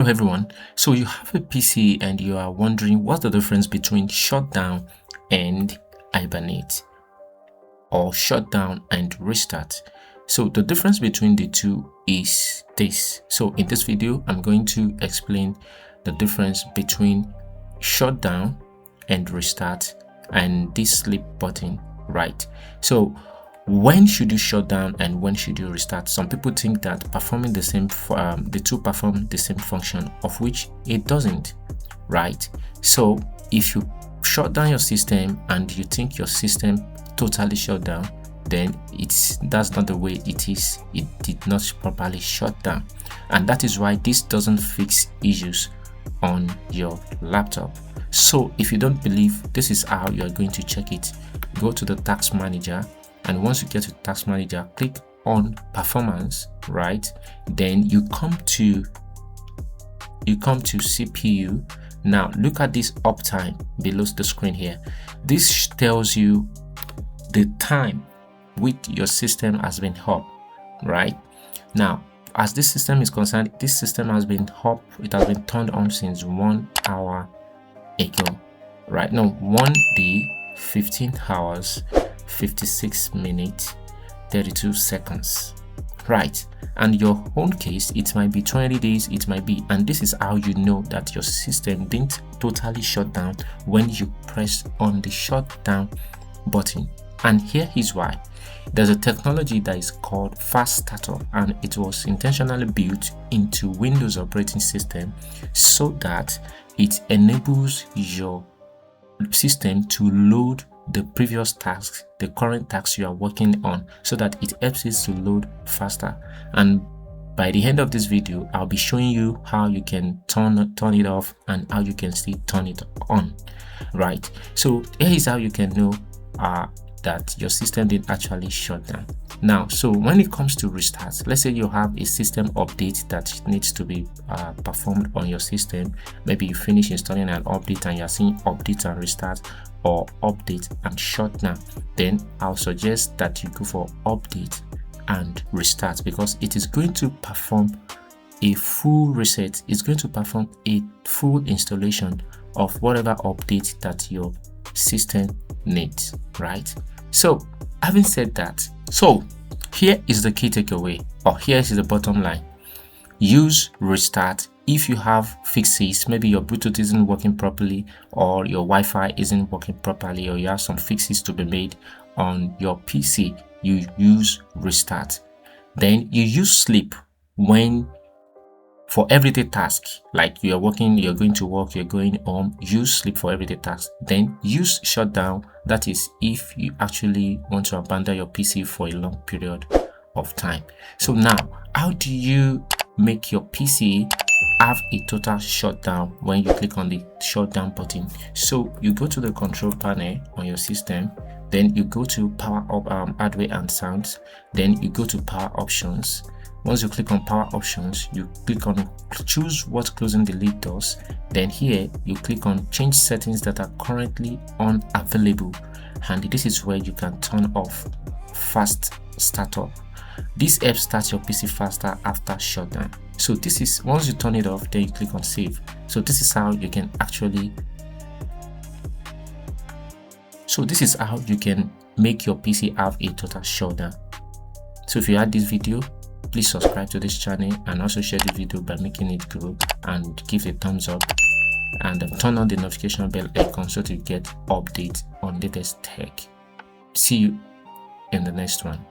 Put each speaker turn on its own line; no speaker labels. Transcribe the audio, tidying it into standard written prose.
Hello everyone, so you have a PC and you are wondering what's the difference between shutdown and hibernate, or shutdown and restart. So the difference between the two is this. So in this video I'm going to explain the difference between shutdown and restart and this sleep button, right? So when should you shut down and when should you restart? Some people think that performing the same the two perform the same function, of which it doesn't, right? So if you shut down your system and you think your system totally shut down, then that's not the way it is. It did not properly shut down, and that is why this doesn't fix issues on your laptop. So if you don't believe, this is how you are going to check it. Go to the task manager, and once you get to task manager, click on performance, right? Then you come to CPU. Now look at this uptime below the screen here. This tells you the time with your system has been up, right? Now as this system is concerned, this system has been up, it has been turned on since 1 hour ago, right? No, 1 day, 15 hours, 56 minutes, 32 seconds, right? And your own case, it might be 20 days, it might be, and this is how you know that your system didn't totally shut down when you press on the shutdown button. And here is why. There's a technology that is called fast startup, and it was intentionally built into Windows operating system so that it enables your system to load the previous tasks, the current tasks you are working on, so that it helps it to load faster. And by the end of this video, I'll be showing you how you can turn it off and how you can still turn it on, right? So here is how you can know that your system didn't actually shut down. Now, so when it comes to restarts, let's say you have a system update that needs to be performed on your system. Maybe you finish installing an update and you're seeing update and restart, or update and shut down. Then I'll suggest that you go for update and restart, because it is going to perform a full reset. It's going to perform a full installation of whatever update that your system needs, right? So having said that, so here is the key takeaway, or here is the bottom line. Use restart if you have fixes. Maybe your Bluetooth isn't working properly, or your Wi-Fi isn't working properly, or you have some fixes to be made on your PC. You use restart. Then you use sleep when, for everyday task, like you're working, you're going to work, you're going home, use sleep for everyday tasks. Then use shutdown, that is if you actually want to abandon your PC for a long period of time. So now, how do you make your PC have a total shutdown when you click on the shutdown button? So you go to the control panel on your system, then you go to power up, hardware and sounds, then you go to power options. Once you click on power options, you click on choose what closing delete does. Then here you click on change settings that are currently unavailable, and this is where you can turn off fast startup. This helps start your PC faster after shutdown. So this is, once you turn it off, then you click on save. So this is how you can actually, make your PC have a total shutdown. So if you like this video, please subscribe to this channel and also share the video by making it grow, and give a thumbs up, and turn on the notification bell icon so to get updates on latest tech. See you in the next one.